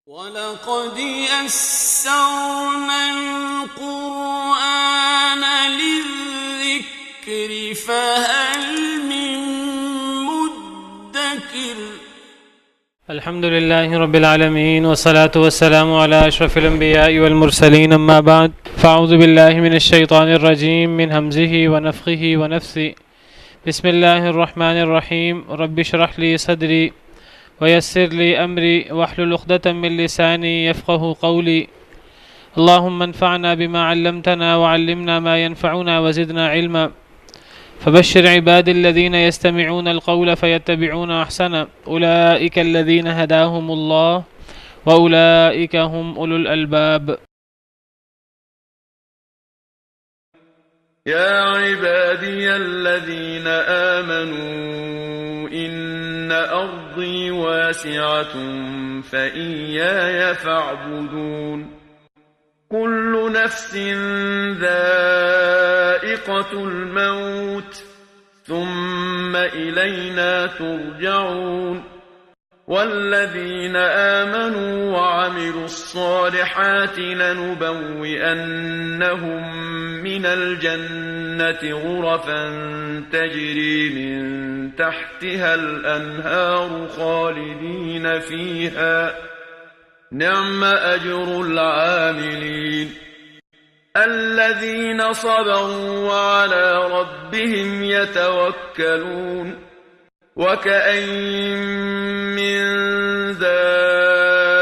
وَلَقَدْ يَسَّرْنَا الْقُرْآنَ لِلذِّكْرِ فَهَلْ مِن مُّدَّكِرٍ الحمد لله رب العالمين والصلاة والسلام على أشرف الأنبياء والمرسلين أما بعد فأعوذ بالله من الشيطان الرجيم من همزه ونفخه ونفثه بسم الله الرحمن الرحيم رب اشرح لي صدري ويسر لي أمري واحلل عقدة من لساني يفقه قولي اللهم انفعنا بما علمتنا وعلمنا ما ينفعنا وزدنا علما فبشر عبادي الذين يستمعون القول فيتبعون أحسنه أولئك الذين هداهم الله وأولئك هم أولو الألباب. يا عبادي الذين آمنوا إن أرضي واسعة فإياي فاعبدون كل نفس ذائقة الموت ثم إلينا ترجعون والذين آمنوا وعملوا الصالحات لنبوئنهم من الجنة غرفا تجري من تحتها الأنهار خالدين فيها نعم أجر العاملين الذين صبروا وعلى ربهم يتوكلون وكأين من دابة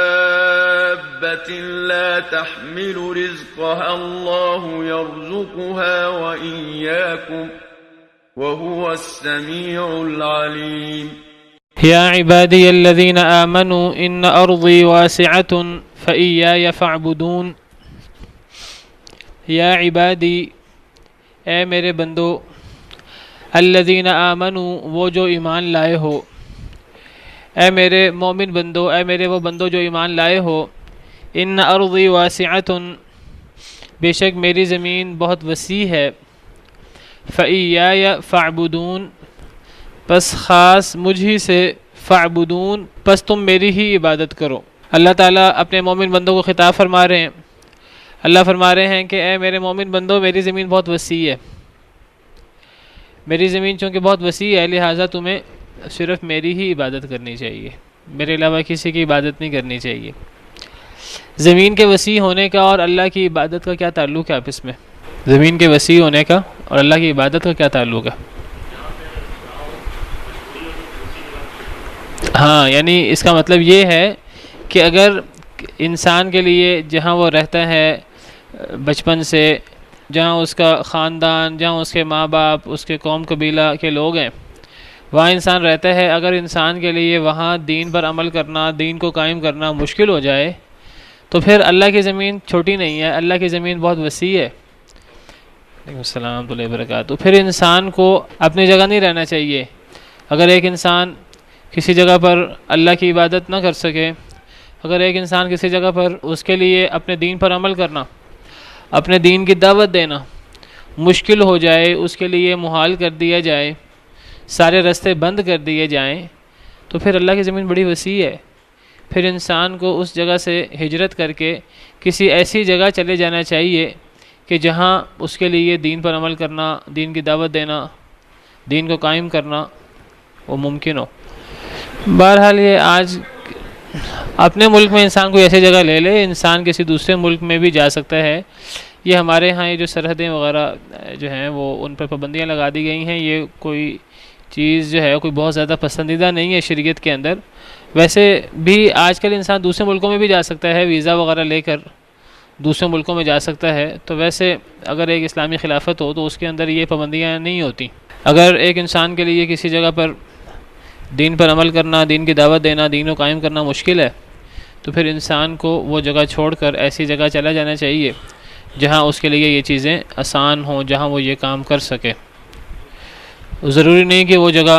لا تحمل رزقها الله يرزقها وإياكم وهو السميع العليم. يا عبادي الذين آمنوا إن أرضي واسعة فإياي فاعبدون. یا عبادی اے میرے بندو الذین آمنوا وہ جو ایمان لائے ہو، اے میرے مومن بندو، اے میرے وہ بندو جو ایمان لائے ہو، ان ارضی واسعۃ بے شک میری زمین بہت وسیع ہے، فإیایا فاعبدون پس خاص مجھ ہی سے، فاعبدون پس تم میری ہی عبادت کرو. اللہ تعالیٰ اپنے مومن بندوں کو خطاب فرما رہے ہیں. اللہ فرما رہے ہیں کہ اے میرے مومن بندو میری زمین بہت وسیع ہے، میری زمین چونکہ بہت وسیع ہے لہٰذا تمہیں صرف میری ہی عبادت کرنی چاہیے، میرے علاوہ کسی کی عبادت نہیں کرنی چاہیے. زمین کے وسیع ہونے کا اور اللہ کی عبادت کا کیا تعلق ہے آپس میں؟ زمین کے وسیع ہونے کا اور اللہ کی عبادت کا کیا تعلق ہے؟ ہاں، یعنی اس کا مطلب یہ ہے کہ اگر انسان کے لیے جہاں وہ رہتا ہے بچپن سے، جہاں اس کا خاندان، جہاں اس کے ماں باپ، اس کے قوم قبیلہ کے لوگ ہیں، وہاں انسان رہتا ہے، اگر انسان کے لیے وہاں دین پر عمل کرنا، دین کو قائم کرنا مشکل ہو جائے تو پھر اللہ کی زمین چھوٹی نہیں ہے، اللہ کی زمین بہت وسیع ہے. وعلیکم السلام ورحمۃ اللہ وبرکاتہ. پھر انسان کو اپنی جگہ نہیں رہنا چاہیے. اگر ایک انسان کسی جگہ پر اللہ کی عبادت نہ کر سکے، اگر ایک انسان کسی جگہ پر اس کے لیے اپنے دین پر عمل کرنا، اپنے دین کی دعوت دینا مشکل ہو جائے، اس کے لیے محال کر دیا جائے، سارے راستے بند کر دیے جائیں، تو پھر اللہ کی زمین بڑی وسیع ہے. پھر انسان کو اس جگہ سے ہجرت کر کے کسی ایسی جگہ چلے جانا چاہیے کہ جہاں اس کے لیے دین پر عمل کرنا، دین کی دعوت دینا، دین کو قائم کرنا وہ ممکن ہو. بہرحال یہ آج اپنے ملک میں انسان کوئی ایسی جگہ لے لے، انسان کسی دوسرے ملک میں بھی جا سکتا ہے. یہ ہمارے ہاں یہ جو سرحدیں وغیرہ جو ہیں وہ ان پر پابندیاں لگا دی گئی ہیں، یہ کوئی چیز جو ہے کوئی بہت زیادہ پسندیدہ نہیں ہے شریعت کے اندر. ویسے بھی آج کل انسان دوسرے ملکوں میں بھی جا سکتا ہے، ویزا وغیرہ لے کر دوسرے ملکوں میں جا سکتا ہے. تو ویسے اگر ایک اسلامی خلافت ہو تو اس کے اندر یہ پابندیاں نہیں ہوتی. اگر ایک انسان کے لیے کسی جگہ پر دین پر عمل کرنا، دین کی دعوت دینا، دین کو قائم کرنا مشکل ہے تو پھر انسان کو وہ جگہ چھوڑ کر ایسی جگہ چلا جانا چاہیے جہاں اس کے لیے یہ چیزیں آسان ہوں، جہاں وہ یہ کام کر سکے. ضروری نہیں کہ وہ جگہ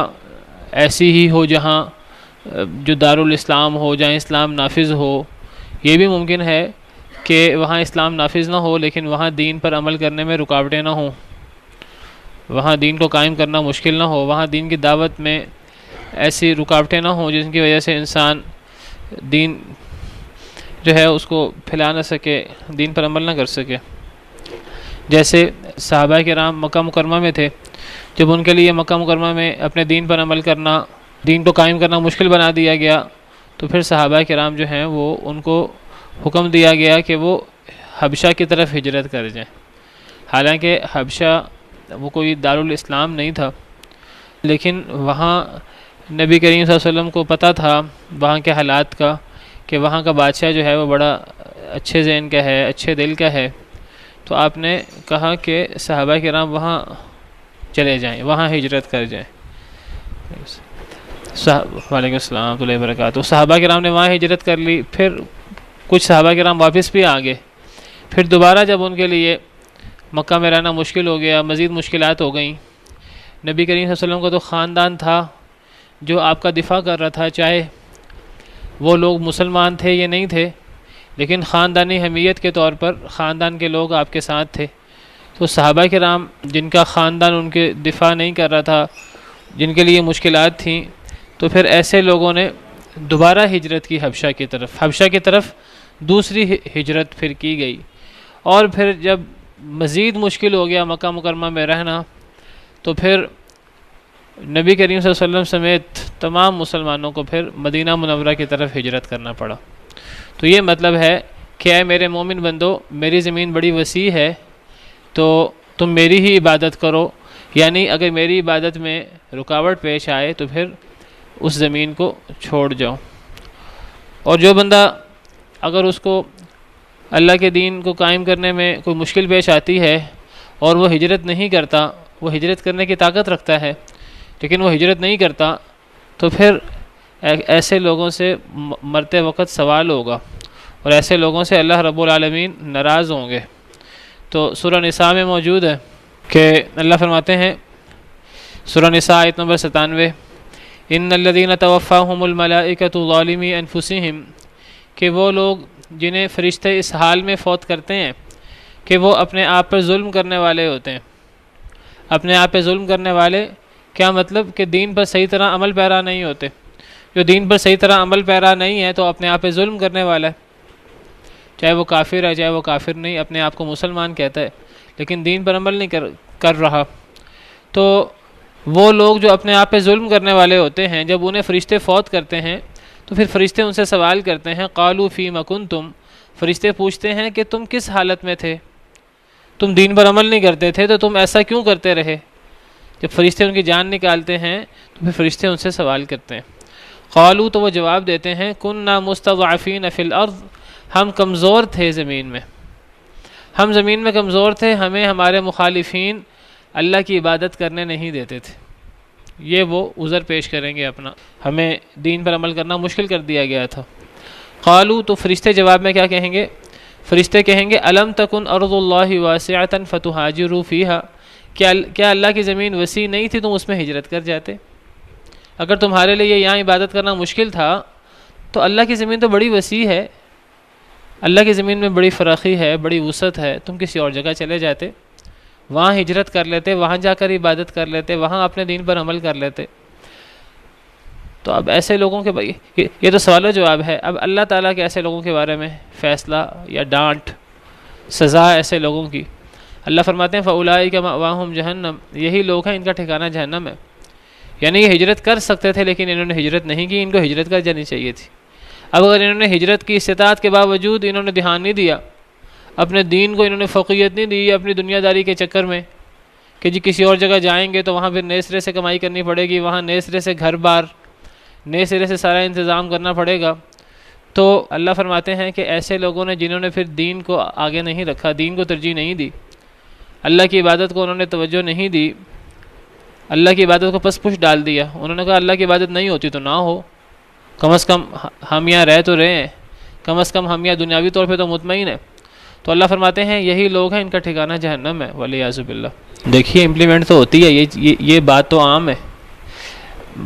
ایسی ہی ہو جہاں جو دارالاسلام ہو، جہاں اسلام نافذ ہو. یہ بھی ممکن ہے کہ وہاں اسلام نافذ نہ ہو لیکن وہاں دین پر عمل کرنے میں رکاوٹیں نہ ہوں، وہاں دین کو قائم کرنا مشکل نہ ہو، وہاں دین کی دعوت میں ایسی رکاوٹیں نہ ہوں جن کی وجہ سے انسان جو ہے اس کو پھیلا نہ سکے، دین پر عمل نہ کر سکے۔ جیسے صحابہ کرام مکہ مکرمہ میں تھے، جب ان کے لیے مکہ مکرمہ میں اپنے دین پر عمل کرنا، دین کو قائم کرنا مشکل بنا دیا گیا، تو پھر صحابہ کرام جو ہیں وہ ان کو حکم دیا گیا کہ وہ حبشہ کی طرف ہجرت کر جائیں۔ حالانکہ حبشہ وہ کوئی دارالاسلام نہیں تھا، لیکن وہاں نبی کریم صلی اللہ علیہ وسلم کو پتہ تھا وہاں کے حالات کا، کہ وہاں کا بادشاہ جو ہے وہ بڑا اچھے ذہن کا ہے، اچھے دل کا ہے، تو آپ نے کہا کہ صحابہ کرام وہاں چلے جائیں، وہاں ہجرت کر جائیں۔ وعلیکم السلام ورحمۃ اللہ وبرکاتہ۔ صحابہ کرام نے وہاں ہجرت کر لی، پھر کچھ صحابہ کرام واپس بھی آ گئے، پھر دوبارہ جب ان کے لیے مکہ میں رہنا مشکل ہو گیا، مزید مشکلات ہو گئیں، نبی کریم صلی اللہ علیہ وسلم کا تو خاندان تھا جو آپ کا دفاع کر رہا تھا، چاہے وہ لوگ مسلمان تھے یا نہیں تھے، لیکن خاندانی حمیت کے طور پر خاندان کے لوگ آپ کے ساتھ تھے۔ تو صحابہ کرام جن کا خاندان ان کے دفاع نہیں کر رہا تھا، جن کے لیے مشکلات تھیں، تو پھر ایسے لوگوں نے دوبارہ ہجرت کی حبشہ کی طرف دوسری ہجرت پھر کی گئی۔ اور پھر جب مزید مشکل ہو گیا مکہ مکرمہ میں رہنا، تو پھر نبی کریم صلی اللہ علیہ وسلم سمیت تمام مسلمانوں کو پھر مدینہ منورہ کی طرف ہجرت کرنا پڑا۔ تو یہ مطلب ہے کہ اے میرے مومن بندو، میری زمین بڑی وسیع ہے، تو تم میری ہی عبادت کرو، یعنی اگر میری عبادت میں رکاوٹ پیش آئے تو پھر اس زمین کو چھوڑ جاؤ۔ اور جو بندہ اگر اس کو اللہ کے دین کو قائم کرنے میں کوئی مشکل پیش آتی ہے اور وہ ہجرت نہیں کرتا، وہ ہجرت کرنے کی طاقت رکھتا ہے لیکن وہ ہجرت نہیں کرتا، تو پھر ایسے لوگوں سے مرتے وقت سوال ہوگا، اور ایسے لوگوں سے اللہ رب العالمین ناراض ہوں گے۔ تو سورہ نساء میں موجود ہے کہ اللہ فرماتے ہیں، سورہ نساء آیت نمبر 97، ان الذین توفاہم الملائکۃ ظالمی انفسہم، کہ وہ لوگ جنہیں فرشتے اس حال میں فوت کرتے ہیں کہ وہ اپنے آپ پر ظلم کرنے والے ہوتے ہیں۔ اپنے آپ پہ ظلم کرنے والے کیا مطلب کہ دین پر صحیح طرح عمل پیرا نہیں ہوتے۔ جو دین پر صحیح طرح عمل پیرا نہیں ہے تو اپنے آپ پہ ظلم کرنے والا ہے، چاہے وہ کافر ہے چاہے وہ کافر نہیں، اپنے آپ کو مسلمان کہتا ہے لیکن دین پر عمل نہیں کر رہا۔ تو وہ لوگ جو اپنے آپ پہ ظلم کرنے والے ہوتے ہیں، جب انہیں فرشتے فوت کرتے ہیں تو پھر فرشتے ان سے سوال کرتے ہیں، قالوا فیم کنتم، فرشتے پوچھتے ہیں کہ تم کس حالت میں تھے، تم دین پر عمل نہیں کرتے تھے تو تم ایسا کیوں کرتے رہے۔ جب فرشتے ان کی جان نکالتے ہیں تو پھر فرشتے ان سے سوال کرتے ہیں، قالوا، تو وہ جواب دیتے ہیں، کننا مستضعفین فی الارض، ہم کمزور تھے زمین میں، ہم زمین میں کمزور تھے، ہمیں ہمارے مخالفین اللہ کی عبادت کرنے نہیں دیتے تھے۔ یہ وہ عذر پیش کریں گے اپنا، ہمیں دین پر عمل کرنا مشکل کر دیا گیا تھا۔ قالوا، تو فرشتے جواب میں کیا کہیں گے؟ فرشتے کہیں گے، الم تکن ارض اللہ واسعۃ فتہاجروا فیہا، کیا اللہ کی زمین وسیع نہیں تھی، تم اس میں ہجرت کر جاتے؟ اگر تمہارے لیے یہاں عبادت کرنا مشکل تھا تو اللہ کی زمین تو بڑی وسیع ہے، اللہ کی زمین میں بڑی فراخی ہے، بڑی وسعت ہے، تم کسی اور جگہ چلے جاتے، وہاں ہجرت کر لیتے، وہاں جا کر عبادت کر لیتے، وہاں اپنے دین پر عمل کر لیتے۔ تو اب ایسے لوگوں کے یہ تو سوال و جواب ہے۔ اب اللہ تعالیٰ کے ایسے لوگوں کے بارے میں فیصلہ یا ڈانٹ، سزا ایسے لوگوں کی، اللہ فرماتے ہیں فَأُولَٰئِكَ مَأْوَاهُمْ جَهَنَّمْ، یہی لوگ ہیں ان کا ٹھکانہ جہنم ہے۔ یعنی یہ ہجرت کر سکتے تھے لیکن انہوں نے ہجرت نہیں کی، ان کو ہجرت کر جانی چاہیے تھی۔ اب اگر انہوں نے ہجرت کی استطاعت کے باوجود انہوں نے دھیان نہیں دیا، اپنے دین کو انہوں نے فوقیت نہیں دی اپنی دنیا داری کے چکر میں کہ جی کسی اور جگہ جائیں گے تو وہاں پھر نئے سرے سے کمائی کرنی پڑے گی، وہاں نئے سرے سے گھر بار، نئے سرے سے سارا انتظام کرنا پڑے گا، تو اللہ فرماتے ہیں کہ ایسے لوگوں نے جنہوں نے پھر دین کو آگے نہیں رکھا، دین کو ترجیح نہیں دی، اللہ کی عبادت کو انہوں نے توجہ نہیں دی، اللہ کی عبادت کو پس پش ڈال دیا، انہوں نے کہا اللہ کی عبادت نہیں ہوتی تو نہ ہو، کم از کم ہم یہاں رہ تو رہے ہیں، کم از کم ہم یہاں دنیاوی طور پہ تو مطمئن ہیں۔ تو اللہ فرماتے ہیں یہی لوگ ہیں ان کا ٹھکانہ جہنم ہے، والعیاذ باللہ۔ دیکھیے امپلیمنٹ تو ہوتی ہے، یہ بات تو عام ہے۔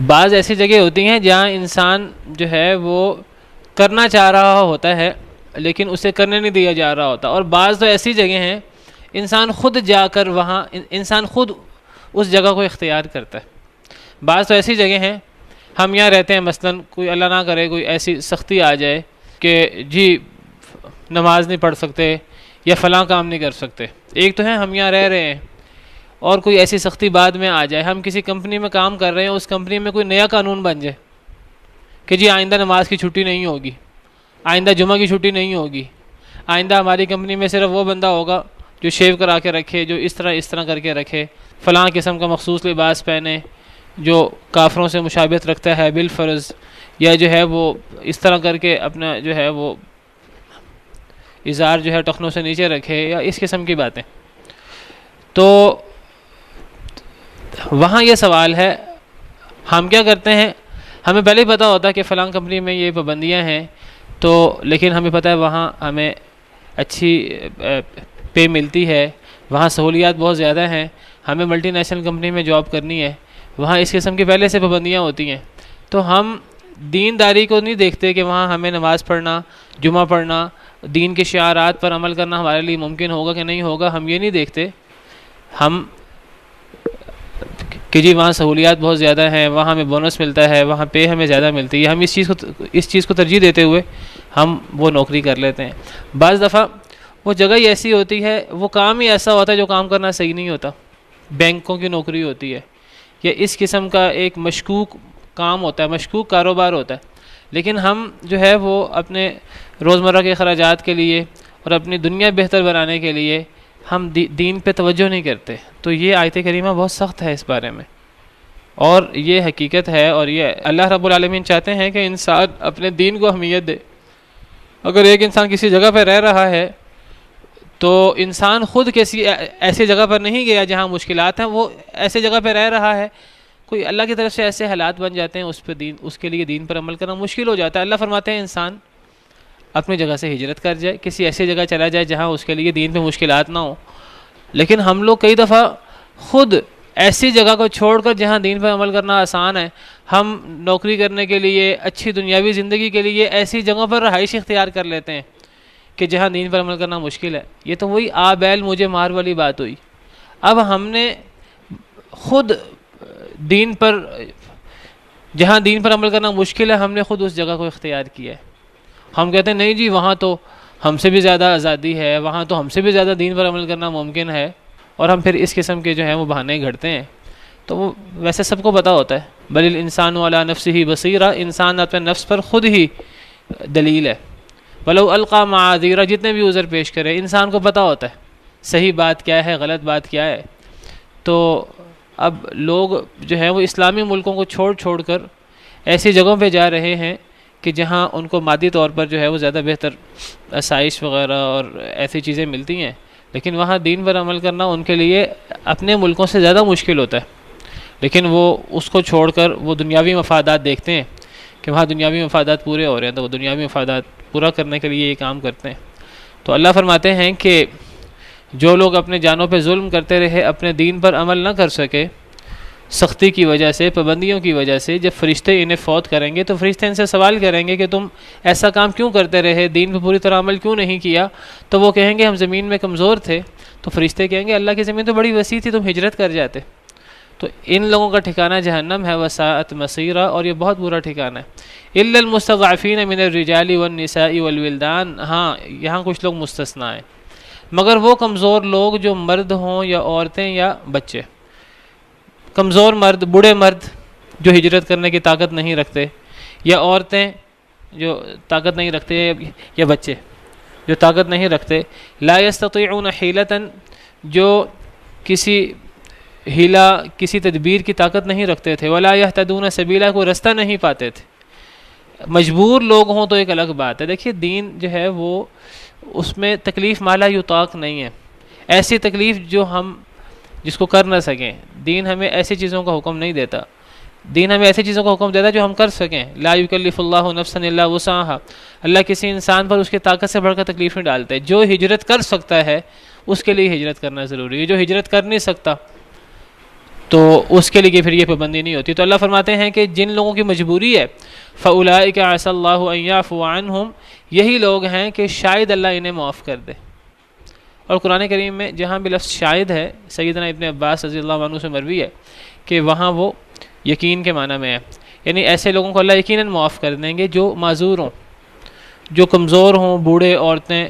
بعض ایسی جگہ ہوتی ہیں جہاں انسان جو ہے وہ کرنا چاہ رہا ہوتا ہے لیکن اسے کرنے نہیں دیا جا رہا ہوتا، اور بعض تو ایسی جگہ ہیں انسان خود جا کر وہاں انسان خود اس جگہ کو اختیار کرتا ہے۔ بعض تو ایسی جگہ ہیں ہم یہاں رہتے ہیں، مثلا کوئی اللہ نہ کرے کوئی ایسی سختی آ جائے کہ جی نماز نہیں پڑھ سکتے یا فلاں کام نہیں کر سکتے. ایک تو ہے ہم یہاں رہ رہے ہیں اور کوئی ایسی سختی بعد میں آ جائے, ہم کسی کمپنی میں کام کر رہے ہیں, اس کمپنی میں کوئی نیا قانون بن جائے کہ جی آئندہ نماز کی چھٹی نہیں ہوگی, آئندہ جمعہ کی چھٹی نہیں ہوگی, آئندہ ہماری کمپنی میں صرف وہ بندہ ہوگا جو شیو کرا کے رکھے, جو اس طرح کر کے رکھے, فلاں قسم کا مخصوص لباس پہنے, جو کافروں سے مشابہت رکھتا ہے بالفرض, یا جو ہے وہ اس طرح کر کے اپنا جو ہے وہ ازار جو ہے ٹخنوں سے نیچے رکھے, یا اس قسم کی باتیں. تو وہاں یہ سوال ہے, ہم کیا کرتے ہیں, ہمیں پہلے ہی پتہ ہوتا ہے کہ فلاں کمپنی میں یہ پابندیاں ہیں, تو لیکن ہمیں پتہ ہے وہاں ہمیں اچھی پے ملتی ہے, وہاں سہولیات بہت زیادہ ہیں, ہمیں ملٹی نیشنل کمپنی میں جاب کرنی ہے, وہاں اس قسم کی پہلے سے پابندیاں ہوتی ہیں. تو ہم دینداری کو نہیں دیکھتے کہ وہاں ہمیں نماز پڑھنا, جمعہ پڑھنا, دین کے شعارات پر عمل کرنا ہمارے لیے ممکن ہوگا کہ نہیں ہوگا, ہم یہ نہیں دیکھتے. ہم کہ جی وہاں سہولیات بہت زیادہ ہیں, وہاں ہمیں بونس ملتا ہے, وہاں پے ہمیں زیادہ ملتی ہے, ہم اس چیز کو ترجیح دیتے ہوئے ہم وہ نوکری کر لیتے ہیں. بعض دفعہ وہ جگہ ہی ایسی ہوتی ہے, وہ کام ہی ایسا ہوتا ہے جو کام کرنا صحیح نہیں ہوتا, بینکوں کی نوکری ہوتی ہے یا اس قسم کا ایک مشکوک کام ہوتا ہے, مشکوک کاروبار ہوتا ہے, لیکن ہم جو ہے وہ اپنے روزمرہ کے اخراجات کے لیے اور اپنی دنیا بہتر بنانے کے لیے ہم دین پہ توجہ نہیں کرتے. تو یہ آیت کریمہ بہت سخت ہے اس بارے میں, اور یہ حقیقت ہے, اور یہ اللہ رب العالمین چاہتے ہیں کہ انسان اپنے دین کو اہمیت دے. اگر ایک انسان کسی جگہ پہ رہ رہا ہے تو انسان خود کسی ایسی جگہ پر نہیں گیا جہاں مشکلات ہیں, وہ ایسے جگہ پہ رہ رہا ہے, کوئی اللہ کی طرف سے ایسے حالات بن جاتے ہیں اس کے لیے دین پر عمل کرنا مشکل ہو جاتا ہے. اللہ فرماتے ہیں انسان اپنی جگہ سے ہجرت کر جائے, کسی ایسی جگہ چلا جائے جہاں اس کے لیے دین پہ مشکلات نہ ہوں. لیکن ہم لوگ کئی دفعہ خود ایسی جگہ کو چھوڑ کر جہاں دین پہ عمل کرنا آسان ہے, ہم نوکری کرنے کے لیے, اچھی دنیاوی زندگی کے لیے ایسی جگہوں پر رہائش اختیار کر لیتے ہیں کہ جہاں دین پر عمل کرنا مشکل ہے. یہ تو وہی آ بیل مجھے مار والی بات ہوئی. اب ہم نے خود دین پر, جہاں دین پر عمل کرنا مشکل ہے, ہم نے خود اس جگہ کو اختیار کیا ہے. ہم کہتے ہیں نہیں جی وہاں تو ہم سے بھی زیادہ آزادی ہے, وہاں تو ہم سے بھی زیادہ دین پر عمل کرنا ممکن ہے, اور ہم پھر اس قسم کے جو ہیں وہ بہانے گھڑتے ہیں. تو وہ ویسے سب کو پتہ ہوتا ہے, بل الانسان علی نفسہ بصیرہ, انسان اپنے نفس پر خود ہی دلیل ہے. ولو القی معاذیرہ, جتنے بھی عذر پیش کرے انسان کو پتہ ہوتا ہے صحیح بات کیا ہے, غلط بات کیا ہے. تو اب لوگ جو ہیں وہ اسلامی ملکوں کو چھوڑ کر ایسی جگہوں پہ جا رہے ہیں کہ جہاں ان کو مادی طور پر جو ہے وہ زیادہ بہتر آسائش وغیرہ اور ایسی چیزیں ملتی ہیں, لیکن وہاں دین پر عمل کرنا ان کے لیے اپنے ملکوں سے زیادہ مشکل ہوتا ہے. لیکن وہ اس کو چھوڑ کر وہ دنیاوی مفادات دیکھتے ہیں کہ وہاں دنیاوی مفادات پورے ہو رہے ہیں, تو وہ دنیاوی مفادات پورا کرنے کے لیے یہ کام کرتے ہیں. تو اللہ فرماتے ہیں کہ جو لوگ اپنے جانوں پہ ظلم کرتے رہے, اپنے دین پر عمل نہ کر سکے سختی کی وجہ سے, پابندیوں کی وجہ سے, جب فرشتے انہیں فوت کریں گے تو فرشتے ان سے سوال کریں گے کہ تم ایسا کام کیوں کرتے رہے, دین پہ پوری طرح عمل کیوں نہیں کیا؟ تو وہ کہیں گے ہم زمین میں کمزور تھے. تو فرشتے کہیں گے اللہ کی زمین تو بڑی وسیع تھی, تم ہجرت کر جاتے. تو ان لوگوں کا ٹھکانہ جہنم ہے, وساءت مصیرا, اور یہ بہت برا ٹھکانہ ہے. الا المستضعفین من الرجال والنساء والولدان, ہاں یہاں کچھ لوگ مستثنا ہیں, مگر وہ کمزور لوگ جو مرد ہوں یا عورتیں یا بچے. کمزور مرد, بوڑھے مرد جو ہجرت کرنے کی طاقت نہیں رکھتے, یا عورتیں جو طاقت نہیں رکھتے, یا بچے جو طاقت نہیں رکھتے. لا یستطیعون حیلۃ, جو کسی ہیلا کسی تدبیر کی طاقت نہیں رکھتے تھے. ولا یہتدون سبیلا, کو رستہ نہیں پاتے تھے. مجبور لوگ ہوں تو ایک الگ بات ہے. دیکھیے دین جو ہے وہ اس میں تکلیف مالا یطاق نہیں ہے, ایسی تکلیف جو ہم جس کو کر نہ سکیں. دین ہمیں ایسی چیزوں کا حکم نہیں دیتا, دین ہمیں ایسی چیزوں کا حکم دیتا جو ہم کر سکیں. لا یکلف اللہ نفسا الا وسعها, اللہ کسی انسان پر اس کی طاقت سے بڑھ کر تکلیف نہیں ڈالتے. جو ہجرت کر سکتا ہے اس کے لیے ہجرت کرنا ضروری ہے, جو ہجرت کر نہیں سکتا تو اس کے لیے پھر یہ پابندی نہیں ہوتی. تو اللہ فرماتے ہیں کہ جن لوگوں کی مجبوری ہے فاولئک عسى اللہ ان یعفو عنہم, یہی لوگ ہیں کہ شاید اللہ انہیں معاف کر دے. اور قرآن کریم میں جہاں بھی لفظ شاید ہے, سیدنا ابن عباس رضی اللہ عنہ سے مروی ہے کہ وہاں وہ یقین کے معنی میں ہے, یعنی ایسے لوگوں کو اللہ یقیناً معاف کر دیں گے جو معذور ہوں, جو کمزور ہوں، بوڑھے، عورتیں،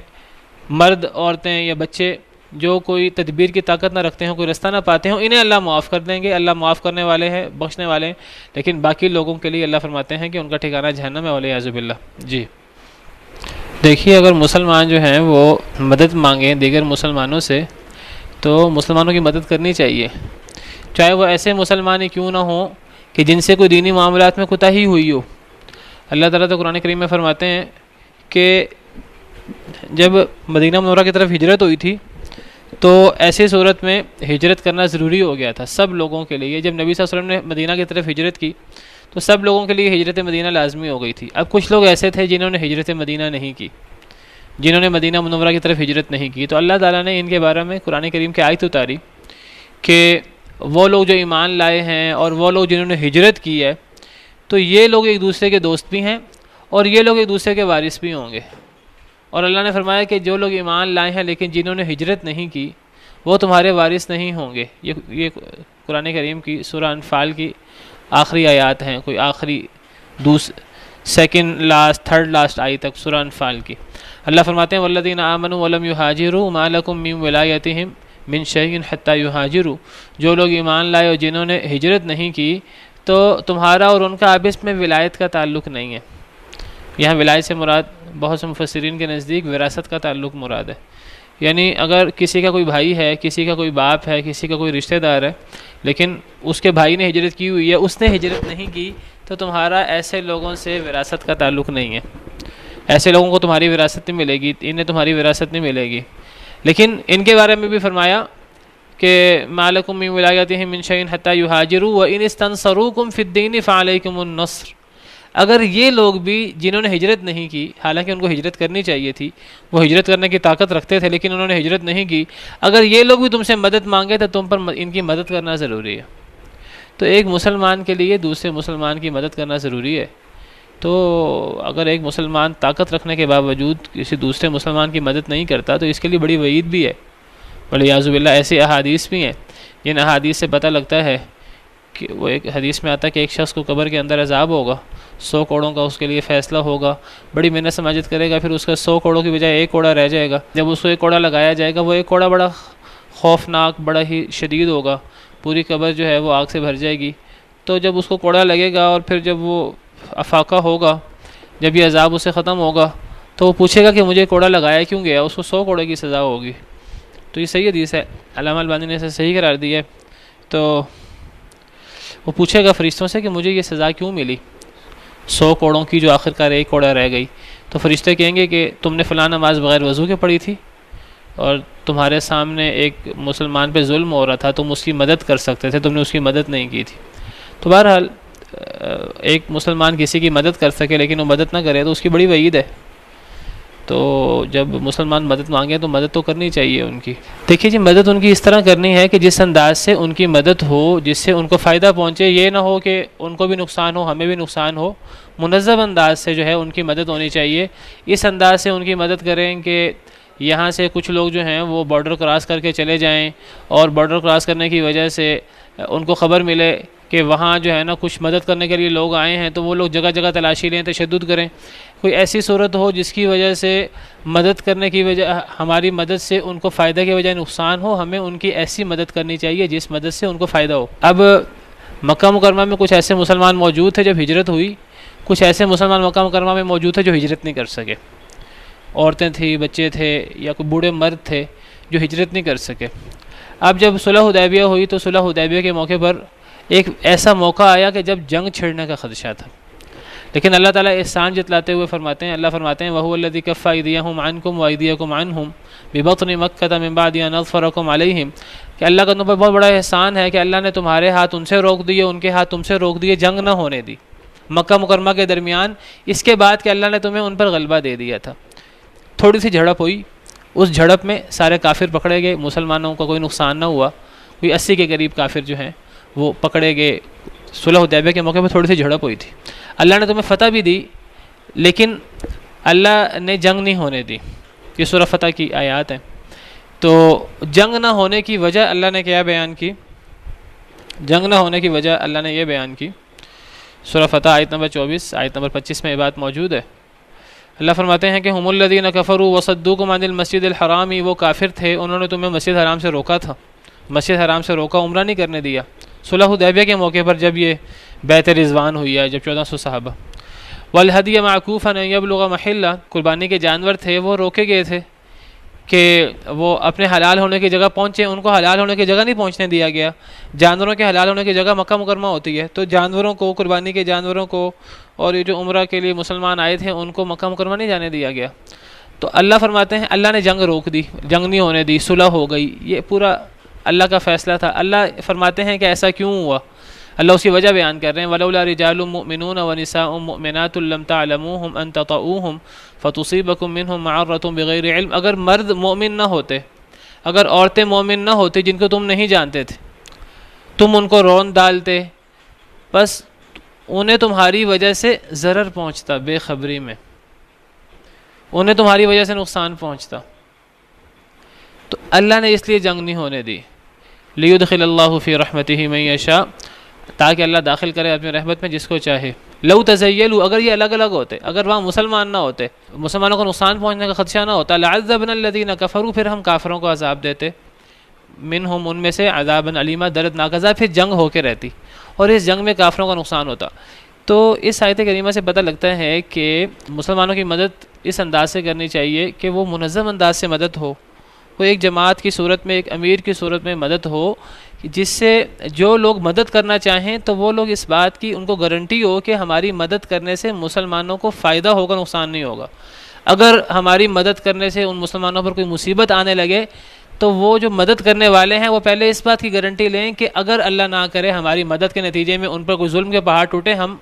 مرد، عورتیں یا بچے، جو کوئی تدبیر کی طاقت نہ رکھتے ہوں، کوئی رستہ نہ پاتے ہوں، انہیں اللہ معاف کر دیں گے، اللہ معاف کرنے والے ہیں، بخشنے والے ہیں۔ لیکن باقی لوگوں کے لیے اللہ فرماتے ہیں کہ ان کا ٹھکانہ جہنم ہے، والعیاذ باللہ۔ جی دیکھیے، اگر مسلمان جو ہیں وہ مدد مانگیں دیگر مسلمانوں سے تو مسلمانوں کی مدد کرنی چاہیے، چاہے وہ ایسے مسلمان ہی کیوں نہ ہوں کہ جن سے کوئی دینی معاملات میں کوتاہی ہوئی ہو۔ اللہ تعالیٰ تو قرآن کریم میں فرماتے ہیں کہ جب مدینہ منورہ کی طرف ہجرت ہوئی تھی تو ایسی صورت میں ہجرت کرنا ضروری ہو گیا تھا سب لوگوں کے لیے۔ جب نبی صلی اللہ علیہ وسلم نے مدینہ کی طرف ہجرت کی تو سب لوگوں کے لیے ہجرت مدینہ لازمی ہو گئی تھی۔ اب کچھ لوگ ایسے تھے جنہوں نے ہجرت مدینہ نہیں کی، جنہوں نے مدینہ منورہ کی طرف ہجرت نہیں کی، تو اللہ تعالیٰ نے ان کے بارے میں قرآن کریم کی آیت اتاری کہ وہ لوگ جو ایمان لائے ہیں اور وہ لوگ جنہوں نے ہجرت کی ہے تو یہ لوگ ایک دوسرے کے دوست بھی ہیں اور یہ لوگ ایک دوسرے کے وارث بھی ہوں گے۔ اور اللہ نے فرمایا کہ جو لوگ ایمان لائے ہیں لیکن جنہوں نے ہجرت نہیں کی وہ تمہارے وارث نہیں ہوں گے۔ یہ قرآن کریم کی سورہ انفال کی آخری آیات ہیں، کوئی آخری سیکنڈ لاسٹ تھرڈ لاسٹ آئی تک سورہ انفال کی۔ اللہ فرماتے ہیں والذین آمنوا ولم یہاجروا ما لکم من ولایتہم من شیء حتی یہاجروا، جو لوگ ایمان لائے اور جنہوں نے ہجرت نہیں کی تو تمہارا اور ان کا آپس میں ولایت کا تعلق نہیں ہے۔ یہاں ولایت سے مراد بہت سے مفسرین کے نزدیک وراثت کا تعلق مراد ہے، یعنی اگر کسی کا کوئی بھائی ہے، کسی کا کوئی باپ ہے، کسی کا کوئی رشتہ دار ہے لیکن اس کے بھائی نے ہجرت کی ہوئی ہے، اس نے ہجرت نہیں کی، تو تمہارا ایسے لوگوں سے وراثت کا تعلق نہیں ہے، ایسے لوگوں کو تمہاری وراثت نہیں ملے گی، انہیں تمہاری وراثت نہیں ملے گی۔ لیکن ان کے بارے میں بھی فرمایا کہ ما لکم من ولایتہم من شیء حتی یہاجروا وان استنصروکم فی الدین فعلیکم النصر، اگر یہ لوگ بھی جنہوں نے ہجرت نہیں کی، حالانکہ ان کو ہجرت کرنی چاہیے تھی، وہ ہجرت کرنے کی طاقت رکھتے تھے لیکن انہوں نے ہجرت نہیں کی، اگر یہ لوگ بھی تم سے مدد مانگے تو تم پر ان کی مدد کرنا ضروری ہے۔ تو ایک مسلمان کے لیے دوسرے مسلمان کی مدد کرنا ضروری ہے۔ تو اگر ایک مسلمان طاقت رکھنے کے باوجود کسی دوسرے مسلمان کی مدد نہیں کرتا تو اس کے لیے بڑی وعید بھی ہے، والعیاذ باللہ۔ ایسی احادیث بھی ہیں جن احادیث سے پتہ لگتا ہے کہ وہ ایک حدیث میں آتا ہے کہ ایک شخص کو قبر کے اندر عذاب ہوگا، 100 کوڑوں کا اس کے لیے فیصلہ ہوگا، بڑی محنت سے ماجد کرے گا، پھر اس کا 100 کوڑوں کی بجائے 1 کوڑا رہ جائے گا۔ جب اس کو 1 کوڑا لگایا جائے گا وہ 1 کوڑا بڑا خوفناک، بڑا ہی شدید ہوگا، پوری قبر جو ہے وہ آگ سے بھر جائے گی۔ تو جب اس کو کوڑا لگے گا اور پھر جب وہ افاقہ ہوگا، جب یہ عذاب اس سے ختم ہوگا تو وہ پوچھے گا کہ مجھے کوڑا لگایا کیوں گیا، اس کو 100 کوڑے کی سزا ہوگی۔ تو یہ صحیح حدیث ہے، علامہ البانی نے اسے صحیح قرار دی ہے۔ تو وہ پوچھے گا فرشتوں سے کہ مجھے یہ سزا کیوں ملی 100 کوڑوں کی جو آخر کار 1 کوڑا رہ گئی؟ تو فرشتے کہیں گے کہ تم نے فلاں نماز بغیر وضو کے پڑھی تھی اور تمہارے سامنے ایک مسلمان پہ ظلم ہو رہا تھا، تم اس کی مدد کر سکتے تھے، تم نے اس کی مدد نہیں کی تھی۔ تو بہرحال ایک مسلمان کسی کی مدد کر سکے لیکن وہ مدد نہ کرے تو اس کی بڑی وعید ہے۔ تو جب مسلمان مدد مانگے تو مدد تو کرنی چاہیے ان کی۔ دیکھیے جی، مدد ان کی اس طرح کرنی ہے کہ جس انداز سے ان کی مدد ہو جس سے ان کو فائدہ پہنچے، یہ نہ ہو کہ ان کو بھی نقصان ہو ہمیں بھی نقصان ہو۔ منظم انداز سے جو ہے ان کی مدد ہونی چاہیے، اس انداز سے ان کی مدد کریں کہ یہاں سے کچھ لوگ جو ہیں وہ بارڈر کراس کر کے چلے جائیں اور بارڈر کراس کرنے کی وجہ سے ان کو خبر ملے کہ وہاں جو ہے نا کچھ مدد کرنے کے لیے لوگ آئے ہیں، تو وہ لوگ جگہ جگہ تلاشی لیں، تشدد کریں۔ کوئی ایسی صورت ہو جس کی وجہ سے مدد کرنے کی وجہ ہماری مدد سے ان کو فائدہ کی بجائے نقصان ہو، ہمیں ان کی ایسی مدد کرنی چاہیے جس مدد سے ان کو فائدہ ہو۔ اب مکہ مکرمہ میں کچھ ایسے مسلمان موجود تھے جب ہجرت ہوئی، کچھ ایسے مسلمان مکہ مکرمہ میں موجود تھے جو ہجرت نہیں کر سکے، عورتیں تھیں، بچے تھے یا کوئی بوڑھے مرد تھے جو ہجرت نہیں کر سکے۔ اب جب صلح حدیبیہ ہوئی تو صلح حدیبیہ کے موقع پر ایک ایسا موقع آیا کہ جب جنگ چھڑنے کا خدشہ تھا، لیکن اللہ تعالیٰ احسان جتلاتے ہوئے فرماتے ہیں، اللہ فرماتے ہیں وَهُوَ الَّذِي كَفَّ أَيْدِيَهُمْ عَنْكُمْ وَأَيْدِيَكُمْ عَنْهُمْ بِبَطْنِ مَكَّةَ مِنْ بَعْدِ أَنْ أَظْفَرَكُمْ عَلَيْهِمْ کہ اللہ کا تم پر بہت بڑا احسان ہے کہ اللہ نے تمہارے ہاتھ ان سے روک دیے، ان کے ہاتھ تم سے روک دیے، جنگ نہ ہونے دی مکہ مکرمہ کے درمیان، اس کے بعد کہ اللہ نے تمہیں ان پر غلبہ دے دیا تھا۔ تھوڑی سی جھڑپ ہوئی، اس جھڑپ میں سارے کافر پکڑے گئے، مسلمانوں کا کوئی نقصان نہ ہوا، کوئی 80 کے قریب کافر جو ہیں وہ پکڑے گئے۔ صلح حدیبیہ کے موقع پہ تھوڑی سی جھڑپ ہوئی تھی، اللہ نے تمہیں فتح بھی دی لیکن اللہ نے جنگ نہیں ہونے دی۔ یہ سورہ فتح کی آیات ہیں۔ تو جنگ نہ ہونے کی وجہ اللہ نے کیا بیان کی؟ جنگ نہ ہونے کی وجہ اللہ نے یہ بیان کی، سورہ فتح آیت نمبر 24 آیت نمبر 25 میں یہ بات موجود ہے۔ اللہ فرماتے ہیں کہ ہم الذین کفروا وصدوکم عن المسجد الحرام، وہ کافر تھے، انہوں نے تمہیں مسجد حرام سے روکا تھا، مسجد حرام سے روکا، عمرہ نہیں کرنے دیا۔ صلح حدیبیہ کے موقع پر جب یہ بیعت رضوان ہوئی ہے، جب 1400 صحابہ، والہدی معکوفا ان یبلغ محلہ، قربانی کے جانور تھے وہ روکے گئے تھے کہ وہ اپنے حلال ہونے کی جگہ پہنچے، ان کو حلال ہونے کی جگہ نہیں پہنچنے دیا گیا۔ جانوروں کے حلال ہونے کی جگہ مکہ مکرمہ ہوتی ہے، تو جانوروں کو، قربانی کے جانوروں کو، اور یہ جو عمرہ کے لیے مسلمان آئے تھے ان کو مکہ مکرمہ نہیں جانے دیا گیا۔ تو اللہ فرماتے ہیں اللہ نے جنگ روک دی، جنگ نہیں ہونے دی، صلح ہو گئی، یہ پورا اللہ کا فیصلہ تھا۔ اللہ فرماتے ہیں کہ ایسا کیوں ہوا، اللہ اس کی وجہ بیان کر رہے ہیں، وَلَوْلَا رِجَالٌ مُؤْمِنُونَ وَنِسَاءٌ مُؤْمِنَاتٌ لَمْ تَعْلَمُوهُمْ أَن تَطَئُوهُمْ فَتُصِيبَكُم مِّنْهُمْ مَعَرَّةٌ بِغَيْرِ علم، اگر مرد مومن نہ ہوتے، اگر عورتیں مومن نہ ہوتی جن کو تم نہیں جانتے تھے، تم ان کو رون ڈالتے، بس انہیں تمہاری وجہ سے ضرر پہنچتا، بے خبری میں انہیں تمہاری وجہ سے نقصان پہنچتا، تو اللہ نے اس لیے جنگ نہیں ہونے دی، لیدخل اللہ فی رحمتہ من یشاء، تاکہ اللہ داخل کرے اپنی رحمت میں جس کو چاہے۔ لو تزیلوا، اگر یہ الگ الگ ہوتے، اگر وہاں مسلمان نہ ہوتے، مسلمانوں کو نقصان پہنچنے کا خدشہ نہ ہوتا، لعذبنا الذین کفروا، پھر ہم کافروں کو عذاب دیتے، منہم ان میں سے، عذابا علیما، دردناک عذاب، پھر جنگ ہو کے رہتی اور اس جنگ میں کافروں کا نقصان ہوتا۔ تو اس آیت کریمہ سے پتہ لگتا ہے کہ مسلمانوں کی مدد اس انداز سے کرنی چاہیے کہ وہ منظم انداز سے مدد ہو، وہ ایک جماعت کی صورت میں، ایک امیر کی صورت میں مدد ہو، جس سے جو لوگ مدد کرنا چاہیں تو وہ لوگ اس بات کی ان کو گارنٹی ہو کہ ہماری مدد کرنے سے مسلمانوں کو فائدہ ہوگا، نقصان نہیں ہوگا۔ اگر ہماری مدد کرنے سے ان مسلمانوں پر کوئی مصیبت آنے لگے تو وہ جو مدد کرنے والے ہیں وہ پہلے اس بات کی گارنٹی لیں کہ اگر اللہ نہ کرے ہماری مدد کے نتیجے میں ان پر کوئی ظلم کے پہاڑ ٹوٹے، ہم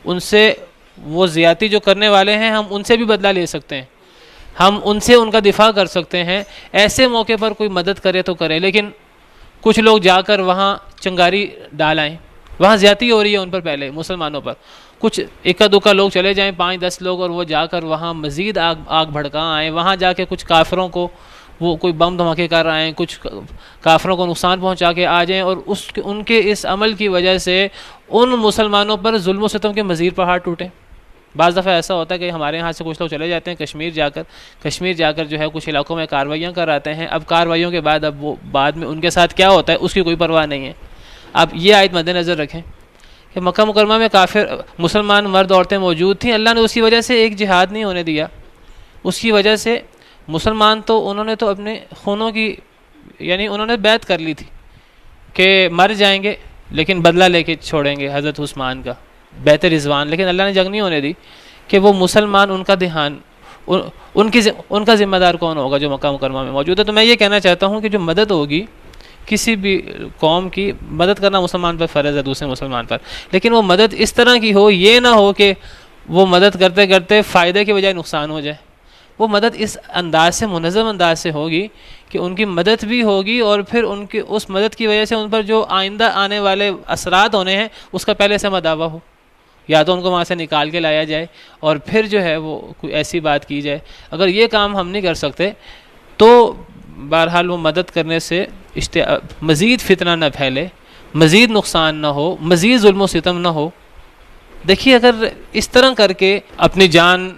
ان سے، وہ زیادتی جو کرنے والے ہیں ہم ان سے بھی بدلہ لے سکتے ہیں، ہم ان سے ان کا دفاع کر سکتے ہیں۔ ایسے موقع پر کوئی مدد کرے تو کرے، لیکن کچھ لوگ جا کر وہاں چنگاری ڈال آئیں، وہاں زیادتی ہو رہی ہے ان پر، پہلے مسلمانوں پر کچھ اکا دکا لوگ چلے جائیں، 5-10 لوگ، اور وہ جا کر وہاں مزید آگ بھڑکا آئیں، وہاں جا کے کچھ کافروں کو وہ کوئی بم دھماکے کر رہے ہیں، کچھ کافروں کو نقصان پہنچا کے آ جائیں، اور ان کے اس عمل کی وجہ سے ان مسلمانوں پر ظلم و ستم کے مزید پہاڑ ٹوٹیں۔ بعض دفعہ ایسا ہوتا ہے کہ ہمارے یہاں سے کچھ لوگ چلے جاتے ہیں کشمیر جا کر جو ہے کچھ علاقوں میں کارروائیاں کراتے ہیں، اب کارروائیوں کے بعد اب وہ بعد میں ان کے ساتھ کیا ہوتا ہے اس کی کوئی پرواہ نہیں ہے۔ اب یہ آیت مد نظر رکھیں کہ مکہ مکرمہ میں کافر مسلمان مرد عورتیں موجود تھیں، اللہ نے اس کی وجہ سے ایک جہاد نہیں ہونے دیا، اس کی وجہ سے مسلمان تو انہوں نے تو اپنے خونوں کی، یعنی انہوں نے بیعت کر لی تھی کہ مر جائیں گے لیکن بدلہ لے کے چھوڑیں گے حضرت عثمان کا، بیعت رضوان، لیکن اللہ نے جنگ نہیں ہونے دی کہ وہ مسلمان، ان کا دھیان، ان کا ذمہ دار کون ہوگا جو مکہ مکرمہ میں موجود ہے۔ تو میں یہ کہنا چاہتا ہوں کہ جو مدد ہوگی کسی بھی قوم کی، مدد کرنا مسلمان پر فرض ہے دوسرے مسلمان پر، لیکن وہ مدد اس طرح کی ہو، یہ نہ ہو کہ وہ مدد کرتے کرتے فائدے کے بجائے نقصان ہو جائے۔ وہ مدد اس انداز سے، منظم انداز سے ہوگی کہ ان کی مدد بھی ہوگی، اور پھر ان کی اس مدد کی وجہ سے ان پر جو آئندہ آنے والے اثرات ہونے ہیں اس کا پہلے سے مداوع ہو، یا تو ان کو وہاں سے نکال کے لایا جائے اور پھر جو ہے وہ کوئی ایسی بات کی جائے۔ اگر یہ کام ہم نہیں کر سکتے تو بہرحال وہ مدد کرنے سے مزید فتنہ نہ پھیلے، مزید نقصان نہ ہو، مزید ظلم و ستم نہ ہو۔ دیکھیے اگر اس طرح کر کے اپنی جان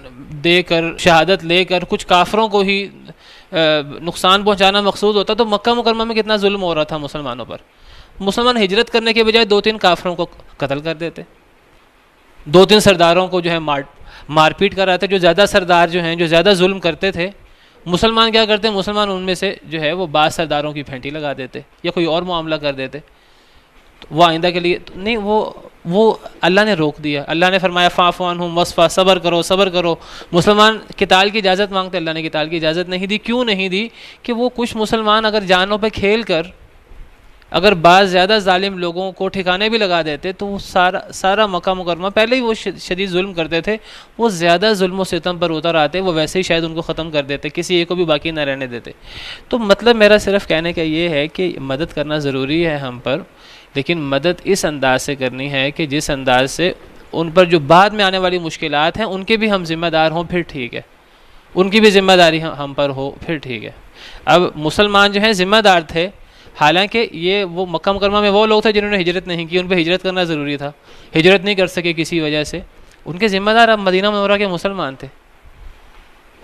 دے کر، شہادت لے کر کچھ کافروں کو ہی نقصان پہنچانا مقصود ہوتا تو مکہ مکرمہ میں کتنا ظلم ہو رہا تھا مسلمانوں پر۔ مسلمان ہجرت کرنے کے بجائے 2-3 کافروں کو قتل کر دیتے، 2-3 سرداروں کو جو ہے مار پیٹ کر رہا تھا۔ جو زیادہ سردار جو ہیں، جو زیادہ ظلم کرتے تھے، مسلمان کیا کرتے ہیں، مسلمان ان میں سے جو ہے وہ بعض سرداروں کی پھینٹی لگا دیتے یا کوئی اور معاملہ کر دیتے، وہ آئندہ کے لیے نہیں، وہ اللہ نے روک دیا۔ اللہ نے فرمایا فاعف عنہم واصفح، صبر کرو۔ مسلمان قتال کی اجازت مانگتے، اللہ نے قتال کی اجازت نہیں دی۔ کیوں نہیں دی؟ کہ وہ کچھ مسلمان اگر جانوں پہ کھیل کر اگر بعض زیادہ ظالم لوگوں کو ٹھکانے بھی لگا دیتے تو وہ سارا مکہ مکرمہ، پہلے ہی وہ شدید ظلم کرتے تھے، وہ زیادہ ظلم و ستم پر اتر آتے، وہ ویسے ہی شاید ان کو ختم کر دیتے، کسی ایک کو بھی باقی نہ رہنے دیتے۔ تو مطلب میرا صرف کہنے کا یہ ہے کہ مدد کرنا ضروری ہے ہم پر، لیکن مدد اس انداز سے کرنی ہے کہ جس انداز سے ان پر جو بعد میں آنے والی مشکلات ہیں ان کے بھی ہم ذمہ دار ہوں، پھر ٹھیک ہے، ان کی بھی ذمہ داری ہم پر ہو، پھر ٹھیک ہے۔ اب مسلمان جو ہیں ذمہ دار تھے، حالانکہ یہ وہ مکہ مکرمہ میں وہ لوگ تھے جنہوں نے ہجرت نہیں کی، ان پہ ہجرت کرنا ضروری تھا، ہجرت نہیں کر سکے کسی وجہ سے، ان کے ذمہ دار اب مدینہ منورہ کے مسلمان تھے۔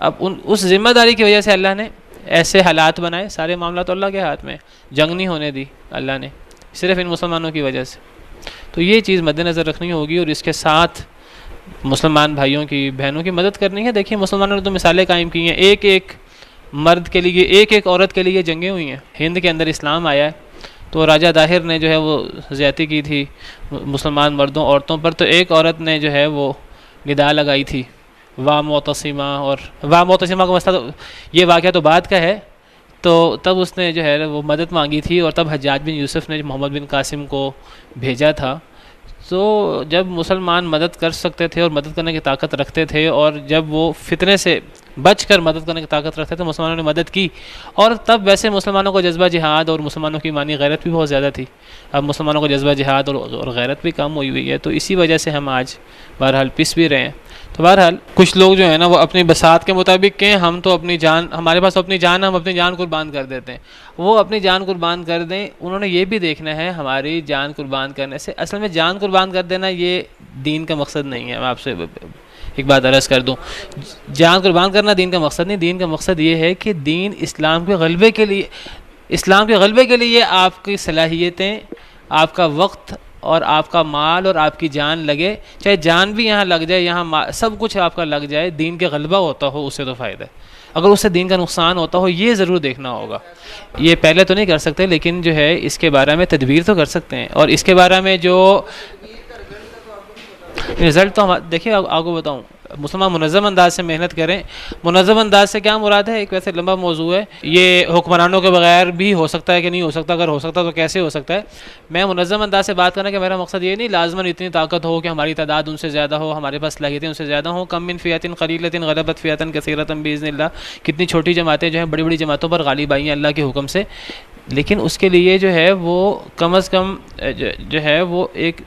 اب اس ذمہ داری کی وجہ سے اللہ نے ایسے حالات بنائے، سارے معاملات اللہ کے ہاتھ میں، جنگ نہیں ہونے دی اللہ نے صرف ان مسلمانوں کی وجہ سے. تو یہ چیز مد نظر رکھنی ہوگی اور اس کے ساتھ مسلمان بھائیوں کی بہنوں کی مدد کرنی ہے. دیکھیے مسلمانوں نے تو مثالیں قائم کی ہیں، ایک ایک مرد کے لیے، ایک ایک عورت کے لیے جنگیں ہوئی ہیں. ہند کے اندر اسلام آیا ہے تو راجہ داہر نے جو ہے وہ زیادتی کی تھی مسلمان مردوں عورتوں پر، تو ایک عورت نے جو ہے وہ ندا لگائی تھی وا معتصمہ، اور وا معتصمہ کا مسئلہ تو یہ واقعہ تو بعد کا ہے، تو تب اس نے جو ہے وہ مدد مانگی تھی اور تب حجاج بن یوسف نے محمد بن قاسم کو بھیجا تھا. تو جب مسلمان مدد کر سکتے تھے اور مدد کرنے کی طاقت رکھتے تھے، اور جب وہ فتنے سے بچ کر مدد کرنے کی طاقت رکھتے تھے، مسلمانوں نے مدد کی. اور تب ویسے مسلمانوں کو جذبہ جہاد اور مسلمانوں کی ایمانی غیرت بھی بہت زیادہ تھی. اب مسلمانوں کو جذبہ جہاد اور غیرت بھی کم ہوئی ہے، تو اسی وجہ سے ہم آج بہرحال پس بھی رہے ہیں. تو بہرحال کچھ لوگ جو ہیں نا وہ اپنی بساط کے مطابق کہ ہم تو اپنی جان، ہمارے پاس اپنی جان، ہم اپنی جان قربان کر دیتے ہیں. وہ اپنی جان قربان کر دیں، انہوں نے یہ بھی دیکھنا ہے ہماری جان قربان کرنے سے، اصل میں جان قربان کر دینا یہ دین کا مقصد نہیں ہے. میں آپ سے ایک بات عرض کر دوں، جان قربان کرنا دین کا مقصد نہیں. دین کا مقصد یہ ہے کہ دین اسلام کے غلبے کے لیے، اسلام کے غلبے کے لیے آپ کی صلاحیتیں، آپ کا وقت اور آپ کا مال اور آپ کی جان لگے، چاہے جان بھی یہاں لگ جائے، یہاں سب کچھ آپ کا لگ جائے، دین کے غلبہ ہوتا ہو اس سے تو فائدہ ہے. اگر اس سے دین کا نقصان ہوتا ہو یہ ضرور دیکھنا ہوگا. یہ پہلے تو نہیں کر سکتے لیکن جو ہے اس کے بارے میں تدبیر تو کر سکتے ہیں. اور اس کے بارے میں جو رزلٹ تو دیکھیے آپ کو بتاؤں، مسلمان منظم انداز سے محنت کریں. منظم انداز سے کیا مراد ہے؟ ایک ویسے لمبا موضوع ہے، یہ حکمرانوں کے بغیر بھی ہو سکتا ہے کہ نہیں ہو سکتا، اگر ہو سکتا تو کیسے ہو سکتا ہے. میں منظم انداز سے بات کرنا کہ میرا مقصد یہ نہیں لازماً اتنی طاقت ہو کہ ہماری تعداد ان سے زیادہ ہو، ہمارے پاس صلاحیتیں ان سے زیادہ ہوں. کم من فئۃ قلیلۃ غلبت فئۃ کثیرۃ باذن اللہ، کتنی چھوٹی جماعتیں جو ہیں بڑی بڑی جماعتوں پر غالب آئی ہیں اللہ کے حکم سے. لیکن اس کے لیے جو ہے وہ کم از کم جو ہے وہ ایک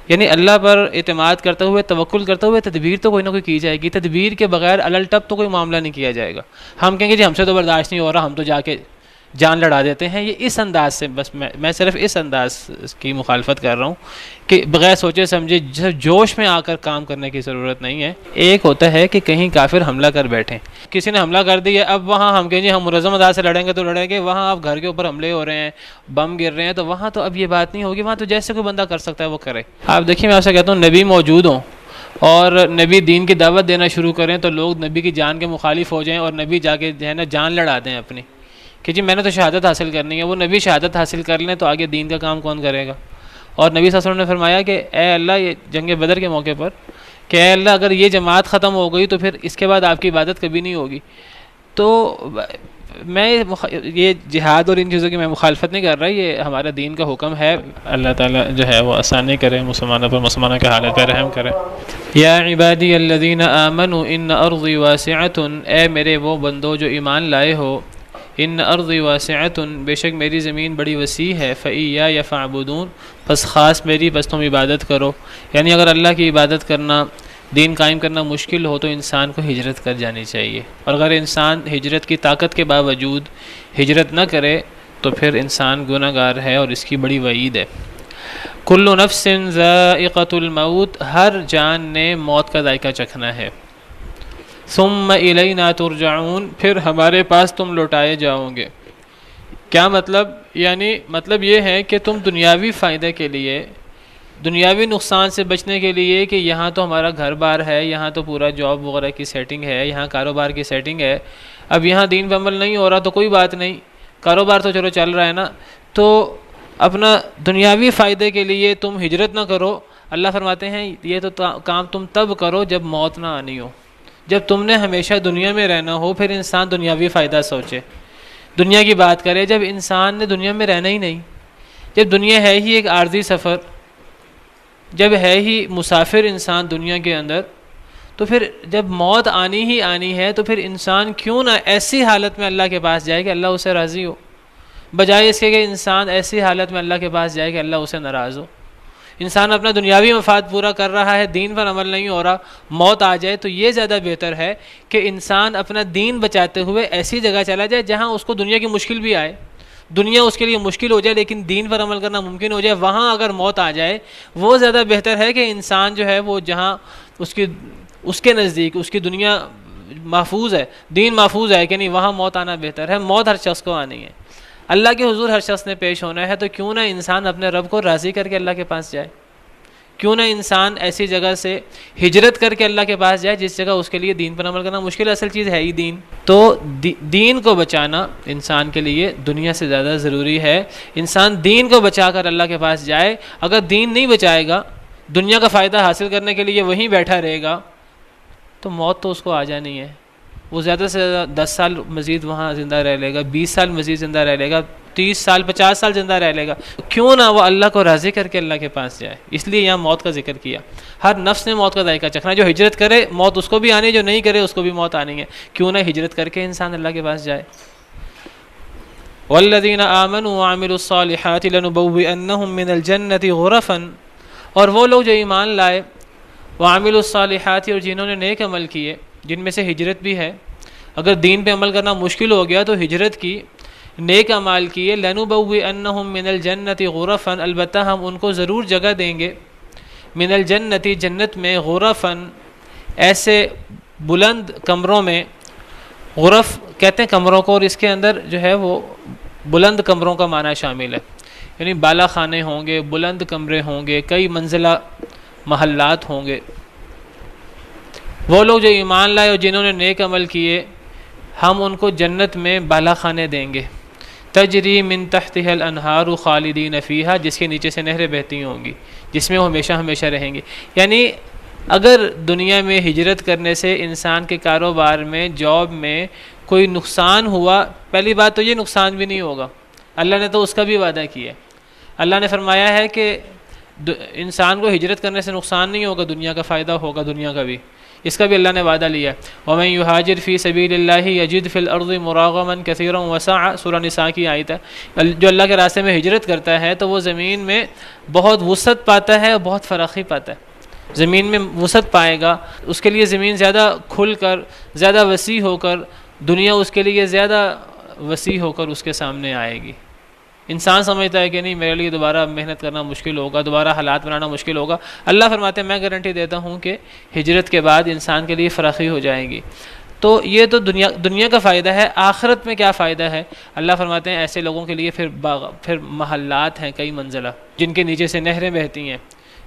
یعنی اللہ پر اعتماد کرتے ہوئے، توکل کرتے ہوئے تدبیر تو کوئی نہ کوئی کی جائے گی. تدبیر کے بغیر الل ٹپ تو کوئی معاملہ نہیں کیا جائے گا. ہم کہیں گے جی ہم سے تو برداشت نہیں ہو رہا، ہم تو جا کے جان لڑا دیتے ہیں. یہ اس انداز سے، بس میں صرف اس انداز کی مخالفت کر رہا ہوں کہ بغیر سوچے سمجھے جوش میں آ کر کام کرنے کی ضرورت نہیں ہے. ایک ہوتا ہے کہ کہیں کافر حملہ کر بیٹھیں، کسی نے حملہ کر دیا، اب وہاں ہم کہیں جی ہم منظم انداز سے لڑیں گے تو لڑیں گے، وہاں اب گھر کے اوپر حملے ہو رہے ہیں، بم گر رہے ہیں، تو وہاں تو اب یہ بات نہیں ہوگی. وہاں تو جیسے کوئی بندہ کر سکتا ہے وہ کرے. آپ دیکھیے میں آپ سے کہتا ہوں نبی موجود ہوں اور نبی دین کی دعوت دینا شروع کریں تو لوگ نبی کی جان کے مخالف ہو جائیں اور نبی جا کے جو ہے نا جان لڑا دیں اپنی کہ جی میں نے تو شہادت حاصل کرنی ہے. وہ نبی شہادت حاصل کر لیں تو آگے دین کا کام کون کرے گا؟ اور نبی صلی اللہ علیہ وسلم نے فرمایا کہ اے اللہ، یہ جنگ بدر کے موقع پر کہ اے اللہ اگر یہ جماعت ختم ہو گئی تو پھر اس کے بعد آپ کی عبادت کبھی نہیں ہوگی. تو میں یہ جہاد اور ان چیزوں کی میں مخالفت نہیں کر رہا، یہ ہمارا دین کا حکم ہے. اللہ تعالیٰ جو ہے وہ آسانی کرے مسلمانوں پر، مسلمانوں کے حالت پہ رحم کرے. یا عبادی الذین آمنوا ان ارضی واسعۃ، اے میرے وہ بندو جو ایمان لائے ہو، ان ارضی واسعۃ، بے شک میری زمین بڑی وسیع ہے، فإیایا فاعبدون، بس خاص میری بس تم عبادت کرو. یعنی اگر اللہ کی عبادت کرنا، دین قائم کرنا مشکل ہو تو انسان کو ہجرت کر جانی چاہیے. اور اگر انسان ہجرت کی طاقت کے باوجود ہجرت نہ کرے تو پھر انسان گناہ گار ہے اور اس کی بڑی وعید ہے. کل نفس ذائقۃ الموت، ہر جان نے موت کا ذائقہ چکھنا ہے. ثم الینا ترجعون، پھر ہمارے پاس تم لوٹائے جاؤ گے. کیا مطلب؟ یعنی مطلب یہ ہے کہ تم دنیاوی فائدے کے لیے، دنیاوی نقصان سے بچنے کے لیے کہ یہاں تو ہمارا گھر بار ہے، یہاں تو پورا جاب وغیرہ کی سیٹنگ ہے، یہاں کاروبار کی سیٹنگ ہے، اب یہاں دین پہ عمل نہیں ہو رہا تو کوئی بات نہیں، کاروبار تو چلو چل رہا ہے نا، تو اپنا دنیاوی فائدے کے لیے تم ہجرت نہ کرو. اللہ فرماتے ہیں یہ تو کام تم تب کرو جب موت نہ آنی ہو. جب تم نے ہمیشہ دنیا میں رہنا ہو پھر انسان دنیاوی فائدہ سوچے، دنیا کی بات کرے. جب انسان نے دنیا میں رہنا ہی نہیں، جب دنیا ہے ہی ایک عارضی سفر، جب ہے ہی مسافر انسان دنیا کے اندر، تو پھر جب موت آنی ہی آنی ہے تو پھر انسان کیوں نہ ایسی حالت میں اللہ کے پاس جائے کہ اللہ اسے راضی ہو، بجائے اس کے کہ انسان ایسی حالت میں اللہ کے پاس جائے کہ اللہ اسے ناراض ہو. انسان اپنا دنیاوی مفاد پورا کر رہا ہے، دین پر عمل نہیں ہو رہا، موت آ جائے تو یہ زیادہ بہتر ہے کہ انسان اپنا دین بچاتے ہوئے ایسی جگہ چلا جائے جہاں اس کو دنیا کی مشکل بھی آئے، دنیا اس کے لیے مشکل ہو جائے لیکن دین پر عمل کرنا ممکن ہو جائے. وہاں اگر موت آ جائے وہ زیادہ بہتر ہے کہ انسان جو ہے وہ جہاں اس کے نزدیک اس کی دنیا محفوظ ہے، دین محفوظ ہے کہ نہیں وہاں موت آنا بہتر ہے، موت ہر شخص کو آنی ہے، اللہ کے حضور ہر شخص نے پیش ہونا ہے، تو کیوں نہ انسان اپنے رب کو راضی کر کے اللہ کے پاس جائے، کیوں نہ انسان ایسی جگہ سے ہجرت کر کے اللہ کے پاس جائے جس جگہ اس کے لیے دین پر عمل کرنا مشکل، اصل چیز ہے ہی دین۔ تو دین کو بچانا انسان کے لیے دنیا سے زیادہ ضروری ہے، انسان دین کو بچا کر اللہ کے پاس جائے، اگر دین نہیں بچائے گا، دنیا کا فائدہ حاصل کرنے کے لیے وہیں بیٹھا رہے گا، تو موت تو اس کو آ جانی ہے، وہ زیادہ سے زیادہ 10 سال مزید وہاں زندہ رہ لے گا، 20 سال مزید زندہ رہ لے گا، 30 سال 50 سال زندہ رہ لے گا، کیوں نہ وہ اللہ کو راضی کر کے اللہ کے پاس جائے۔ اس لیے یہاں موت کا ذکر کیا، ہر نفس نے موت کا ذائقہ چکھنا، جو ہجرت کرے موت اس کو بھی آنی ہے، جو نہیں کرے اس کو بھی موت آنی ہے، کیوں نہ ہجرت کر کے انسان اللہ کے پاس جائے۔ والذین آمنوا وعملوا الصالحات لنبوئنہم من الجنۃ غرفا، اور وہ لوگ جو ایمان لائے، وعملوا الصالحات، اور جنہوں نے نیک عمل کیے، جن میں سے ہجرت بھی ہے، اگر دین پہ عمل کرنا مشکل ہو گیا تو ہجرت کی، نیک اعمال کیے، لنبوئنہم من الجنۃ غرفا، البتہ ہم ان کو ضرور جگہ دیں گے، من الجنت، جنت میں، غرفا، ایسے بلند کمروں میں، غرف کہتے ہیں کمروں کو، اور اس کے اندر جو ہے وہ بلند کمروں کا معنی شامل ہے، یعنی بالا خانے ہوں گے، بلند کمرے ہوں گے، کئی منزلہ محلات ہوں گے۔ وہ لوگ جو ایمان لائے اور جنہوں نے نیک عمل کیے، ہم ان کو جنت میں بالا خانے دیں گے، تجری من تحتها الانہار خالدین فیہا، جس کے نیچے سے نہریں بہتی ہوں گی، جس میں وہ ہمیشہ ہمیشہ رہیں گے۔ یعنی اگر دنیا میں ہجرت کرنے سے انسان کے کاروبار میں، جاب میں کوئی نقصان ہوا، پہلی بات تو یہ نقصان بھی نہیں ہوگا، اللہ نے تو اس کا بھی وعدہ کیا ہے، اللہ نے فرمایا ہے کہ انسان کو ہجرت کرنے سے نقصان نہیں ہوگا، دنیا کا فائدہ ہوگا، دنیا کا بھی، اس کا بھی اللہ نے وعدہ لیا ہے۔ وَمَن يُهَاجِرْ فِي سَبِيلِ اللَّهِ يَجِدْ فِي الْأَرْضِ مُرَاغَمًا كَثِيرًا وَسَعًا، سورہ نساء کی آیت ہے، جو اللہ کے راستے میں ہجرت کرتا ہے تو وہ زمین میں بہت وسعت پاتا ہے اور بہت فراخی پاتا ہے، زمین میں وسعت پائے گا، اس کے لیے زمین زیادہ کھل کر، زیادہ وسیع ہو کر، دنیا اس کے لیے زیادہ وسیع ہو کر اس کے سامنے آئے گی۔ انسان سمجھتا ہے کہ نہیں میرے لیے دوبارہ محنت کرنا مشکل ہوگا، دوبارہ حالات بنانا مشکل ہوگا، اللہ فرماتے ہیں میں گارنٹی دیتا ہوں کہ ہجرت کے بعد انسان کے لیے فراخی ہو جائے گی۔ تو یہ تو دنیا کا فائدہ ہے، آخرت میں کیا فائدہ ہے؟ اللہ فرماتے ہیں ایسے لوگوں کے لیے پھر محلات ہیں کئی منزلہ، جن کے نیچے سے نہریں بہتی ہیں،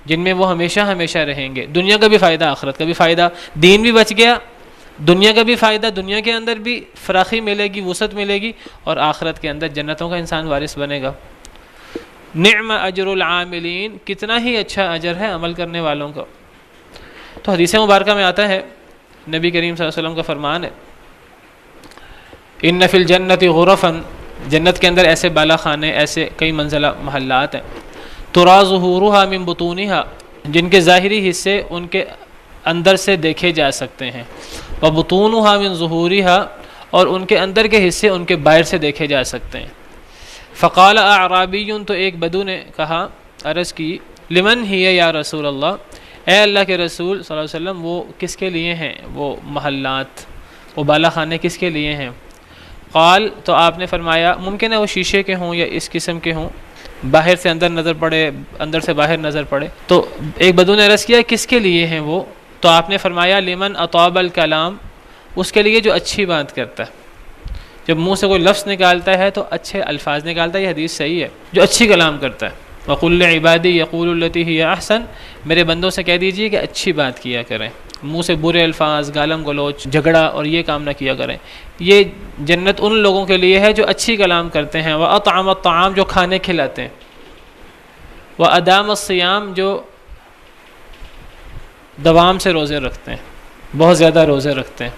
جن میں وہ ہمیشہ ہمیشہ رہیں گے۔ دنیا کا بھی فائدہ، آخرت کا بھی فائدہ، دین بھی بچ گیا، دنیا کا بھی فائدہ، دنیا کے اندر بھی فراخی ملے گی، وسعت ملے گی، اور آخرت کے اندر جنتوں کا انسان وارث بنے گا۔ نعم اجر العاملین، کتنا ہی اچھا اجر ہے عمل کرنے والوں کا۔ تو حدیث مبارکہ میں آتا ہے، نبی کریم صلی اللہ علیہ وسلم کا فرمان ہے، ان فی الجنت غرفا، جنت کے اندر ایسے بالا خانے، ایسے کئی منزلہ محلات ہیں، ترا ظہورها من بطونها، جن کے ظاہری حصے ان کے اندر سے دیکھے جا سکتے ہیں، وبطونها من ظہورها، اور ان کے اندر کے حصے ان کے باہر سے دیکھے جا سکتے ہیں۔ فقال اعرابی، تو ایک بدو نے کہا، عرض کی، لمن ہی یا رسول اللہ، اے اللہ کے رسول صلی اللہ علیہ وسلم، وہ کس کے لیے ہیں وہ محلات، وہ بالا خانے کس کے لیے ہیں؟ قال، تو آپ نے فرمایا، ممکن ہے وہ شیشے کے ہوں یا اس قسم کے ہوں، باہر سے اندر نظر پڑے، اندر سے باہر نظر پڑے۔ تو ایک بدو نے عرض کیا کس کے لیے ہیں وہ؟ تو آپ نے فرمایا، لمن اطاب الکلام، اس کے لیے جو اچھی بات کرتا ہے، جب منہ سے کوئی لفظ نکالتا ہے تو اچھے الفاظ نکالتا ہے، یہ حدیث صحیح ہے، جو اچھی کلام کرتا ہے۔ وَقُلْ لِعِبَادِي يَقُولُوا الَّتِي هِيَ أَحْسَنُ، میرے بندوں سے کہہ دیجئے کہ اچھی بات کیا کریں، منہ سے برے الفاظ، گالم گلوچ، جھگڑا اور یہ کام نہ کیا کریں۔ یہ جنت ان لوگوں کے لیے ہے جو اچھی کلام کرتے ہیں، وَأَطْعَمَ الطَّعَامَ، جو کھانے کھلاتے ہیں، وَأَدَامَ الصِّيَامَ، جو دوام سے روزے رکھتے ہیں، بہت زیادہ روزے رکھتے ہیں،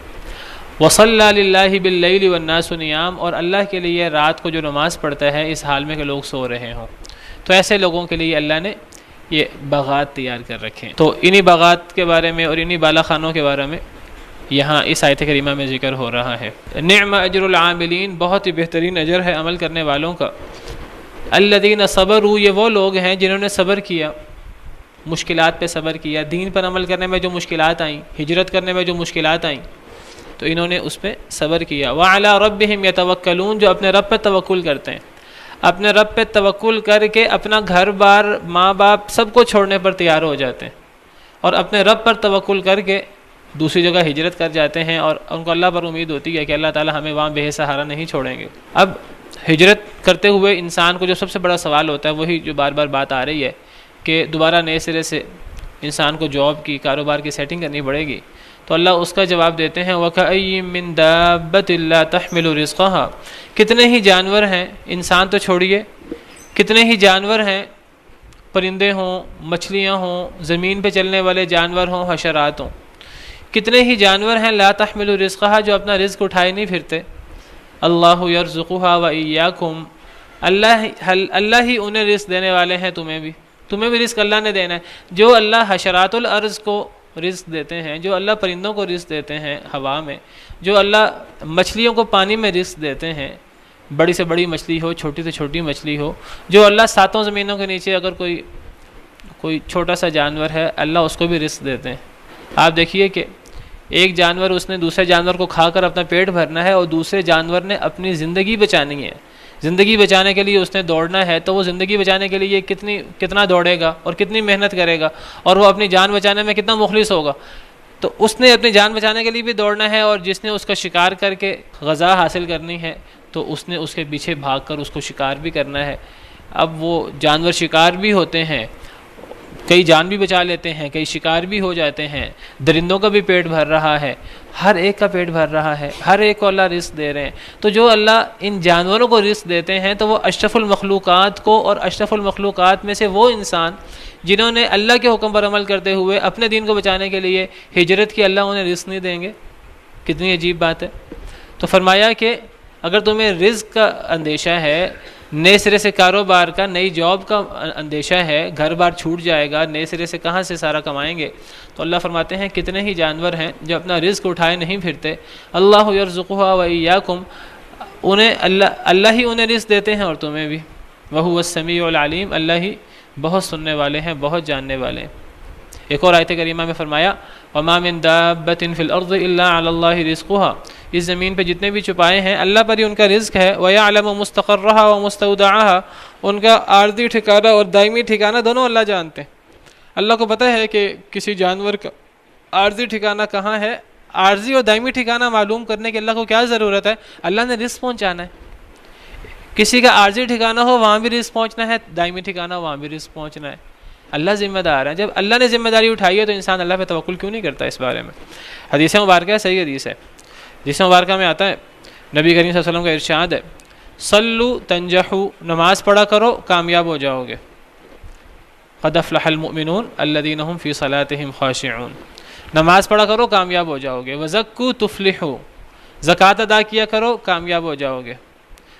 وَصَلَّى لِلَّهِ بِاللَّيْلِ وَالنَّاسُ نِيَامٌ، اور اللہ کے لیے رات کو جو نماز پڑھتا ہے اس حال میں کہ لوگ سو رہے ہوں۔ تو ایسے لوگوں کے لیے اللہ نے یہ باغات تیار کر رکھے ہیں۔ تو انہی باغات کے بارے میں اور انہی بالا خانوں کے بارے میں یہاں اس آیت کریمہ میں ذکر ہو رہا ہے۔ نعم اجر العاملین، بہت ہی بہترین اجر ہے عمل کرنے والوں کا۔ الذین صبروا، یہ وہ لوگ ہیں جنہوں نے صبر کیا، مشکلات پہ صبر کیا، دین پر عمل کرنے میں جو مشکلات آئیں، ہجرت کرنے میں جو مشکلات آئیں تو انہوں نے اس پہ صبر کیا۔ وعلی ربہم یتوکلون، جو اپنے رب پہ توکل کرتے ہیں، اپنے رب پہ توکل کر کے اپنا گھر بار، ماں باپ سب کو چھوڑنے پر تیار ہو جاتے ہیں، اور اپنے رب پر توکل کر کے دوسری جگہ ہجرت کر جاتے ہیں اور ان کو اللہ پر امید ہوتی ہے کہ اللہ تعالیٰ ہمیں وہاں بے سہارا نہیں چھوڑیں گے۔ اب ہجرت کرتے ہوئے انسان کو جو سب سے بڑا سوال ہوتا ہے وہی جو بار بار بات آ رہی ہے کہ دوبارہ نئے سرے سے انسان کو جاب کی، کاروبار کی سیٹنگ کرنی پڑے گی۔ تو اللہ اس کا جواب دیتے ہیں وَكَأَيٍّ مِّن دَابَّةٍ لَّا تَحْمِلُ رِزْقَهَا، کتنے ہی جانور ہیں، انسان تو چھوڑیے، کتنے ہی جانور ہیں، پرندے ہوں، مچھلیاں ہوں، زمین پہ چلنے والے جانور ہوں، حشرات ہوں، کتنے ہی جانور ہیں لا تحمل رزقها جو اپنا رزق اٹھائے نہیں پھرتے۔ اللہ یرزقها وإیاکم، اللہ ہی انہیں رزق دینے والے ہیں، تمہیں بھی رزق اللہ نے دینا ہے۔ جو اللہ حشرات الارض کو رزق دیتے ہیں، جو اللہ پرندوں کو رزق دیتے ہیں ہوا میں، جو اللہ مچھلیوں کو پانی میں رزق دیتے ہیں، بڑی سے بڑی مچھلی ہو، چھوٹی سے چھوٹی مچھلی ہو، جو اللہ ساتوں زمینوں کے نیچے اگر کوئی چھوٹا سا جانور ہے اللہ اس کو بھی رزق دیتے ہیں۔ آپ دیکھیے کہ ایک جانور اس نے دوسرے جانور کو کھا کر اپنا پیٹ بھرنا ہے اور دوسرے جانور نے اپنی زندگی بچانی ہے، زندگی بچانے کے لیے اس نے دوڑنا ہے، تو وہ زندگی بچانے کے لیے کتنا دوڑے گا اور کتنی محنت کرے گا اور وہ اپنی جان بچانے میں کتنا مخلص ہوگا۔ تو اس نے اپنی جان بچانے کے لیے بھی دوڑنا ہے، اور جس نے اس کا شکار کر کے غذا حاصل کرنی ہے تو اس نے اس کے پیچھے بھاگ کر اس کو شکار بھی کرنا ہے۔ اب وہ جانور شکار بھی ہوتے ہیں، کئی جان بھی بچا لیتے ہیں، کئی شکار بھی ہو جاتے ہیں، درندوں کا بھی پیٹ بھر رہا ہے، ہر ایک کا پیٹ بھر رہا ہے، ہر ایک کو اللہ رزق دے رہے ہیں۔ تو جو اللہ ان جانوروں کو رزق دیتے ہیں تو وہ اشرف المخلوقات کو، اور اشرف المخلوقات میں سے وہ انسان جنہوں نے اللہ کے حکم پر عمل کرتے ہوئے اپنے دین کو بچانے کے لیے ہجرت کی، اللہ انہیں رزق نہیں دیں گے؟ کتنی عجیب بات ہے۔ تو فرمایا کہ اگر تمہیں رزق کا اندیشہ ہے، نئے سرے سے کاروبار کا، نئی جاب کا اندیشہ ہے، گھر بار چھوٹ جائے گا، نئے سرے سے کہاں سے سارا کمائیں گے، تو اللہ فرماتے ہیں کتنے ہی جانور ہیں جو اپنا رزق اٹھائے نہیں پھرتے۔ اللہ یرزقها وإیاکم، انہیں اللہ ہی انہیں رزق دیتے ہیں اور تمہیں بھی۔ وہو السمیع العلیم، اللہ ہی بہت سننے والے ہیں، بہت جاننے والے ہیں۔ ایک اور آیت کریمہ میں فرمایا وما من دابۃ فی الارض الا علی اللہ رزقها، اس زمین پہ جتنے بھی چھپائے ہیں اللہ پر ہی ان کا رزق ہے۔ ویعلم مستقرها ومستودعها، ان کا عارضی ٹھکانہ اور دائمی ٹھکانہ دونوں اللہ جانتے ہیں۔ اللہ کو پتہ ہے کہ کسی جانور کا عارضی ٹھکانہ کہاں ہے، عارضی اور دائمی ٹھکانہ معلوم کرنے کے اللہ کو کیا ضرورت ہے، اللہ نے رزق پہنچانا ہے۔ کسی کا عارضی ٹھکانہ ہو وہاں بھی رزق پہنچنا ہے، دائمی ٹھکانہ ہو وہاں بھی رزق پہنچنا ہے۔ اللہ ذمہ دار ہے۔ جب اللہ نے ذمہ داری اٹھائی ہے تو انسان اللہ پہ توکل کیوں نہیں کرتا؟ اس بارے میں حدیث مبارکہ ہے، صحیح حدیث ہے، جس مبارکہ میں آتا ہے نبی کریم صلی اللہ علیہ وسلم کا ارشاد ہے صلو تنجحو، نماز پڑھا کرو کامیاب ہو جاؤ گے۔ قد افلح المؤمنون الذین هم فی صلاتهم خاشعون، نماز پڑھا کرو کامیاب ہو جاؤ گے۔ وزکو تفلحو، زکوٰۃ ادا کیا کرو کامیاب ہو جاؤ گے۔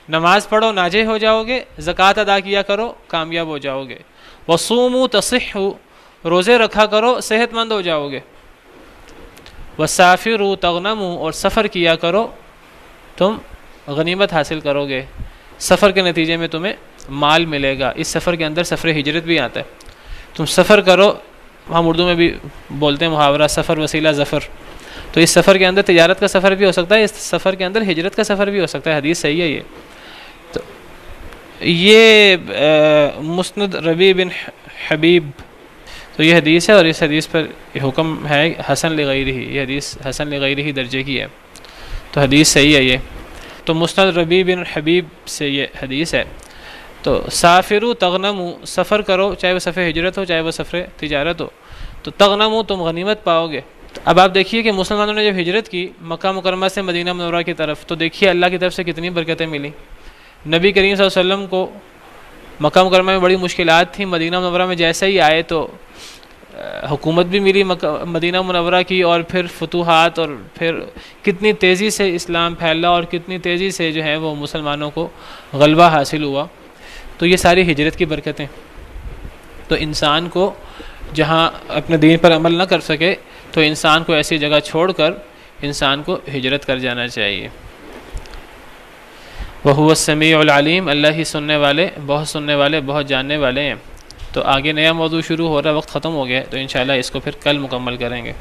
نماز پڑھو ناجے ہو جاؤ گے، زکوٰۃ ادا کیا کرو کامیاب ہو جاؤ گے۔ وصوموا تصحوا، روزے رکھا کرو صحت مند ہو جاؤ گے۔ وسافروا تغنموا، اور سفر کیا کرو تم غنیمت حاصل کرو گے، سفر کے نتیجے میں تمہیں مال ملے گا۔ اس سفر کے اندر سفر ہجرت بھی آتا ہے، تم سفر کرو، ہم اردو میں بھی بولتے ہیں محاورہ سفر وسیلہ ظفر، تو اس سفر کے اندر تجارت کا سفر بھی ہو سکتا ہے، اس سفر کے اندر ہجرت کا سفر بھی ہو سکتا ہے، حدیث صحیح ہے یہ۔ تو یہ مسند ربیع بن حبیب، تو یہ حدیث ہے، اور اس حدیث پر حکم ہے حسن لغیرہ، یہ حدیث حسن لغیرہ درجے کی ہے، تو حدیث صحیح ہے یہ۔ تو مسند ربیع بن حبیب سے یہ حدیث ہے۔ تو سافروا تغنموا، سفر کرو، چاہے وہ سفر ہجرت ہو چاہے وہ سفر تجارت ہو، تو تغنموا تم غنیمت پاؤ گے۔ اب آپ دیکھیے کہ مسلمانوں نے جب ہجرت کی مکہ مکرمہ سے مدینہ منورہ کی طرف، تو دیکھیے اللہ کی طرف سے کتنی برکتیں ملی۔ نبی کریم صلی اللہ علیہ وسلم کو مکہ مکرمہ میں بڑی مشکلات تھیں، مدینہ منورہ میں جیسے ہی آئے تو حکومت بھی ملی مدینہ منورہ کی، اور پھر فتوحات، اور پھر کتنی تیزی سے اسلام پھیلا اور کتنی تیزی سے جو ہے وہ مسلمانوں کو غلبہ حاصل ہوا۔ تو یہ ساری ہجرت کی برکتیں۔ تو انسان کو جہاں اپنے دین پر عمل نہ کر سکے تو انسان کو ایسی جگہ چھوڑ کر انسان کو ہجرت کر جانا چاہیے۔ وَهُوَ السَّمِيعُ الْعَلِيمُ، اللہ ہی سننے والے، بہت سننے والے، بہت جاننے والے ہیں۔ تو آگے نیا موضوع شروع ہو رہا، وقت ختم ہو گیا، تو انشاءاللہ اس کو پھر کل مکمل کریں گے۔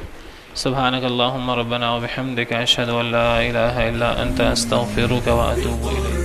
سبحانک اللہم ربنا وبحمدک، اشہد ان لا الہ الا انت، استغفرک واتوب الیک۔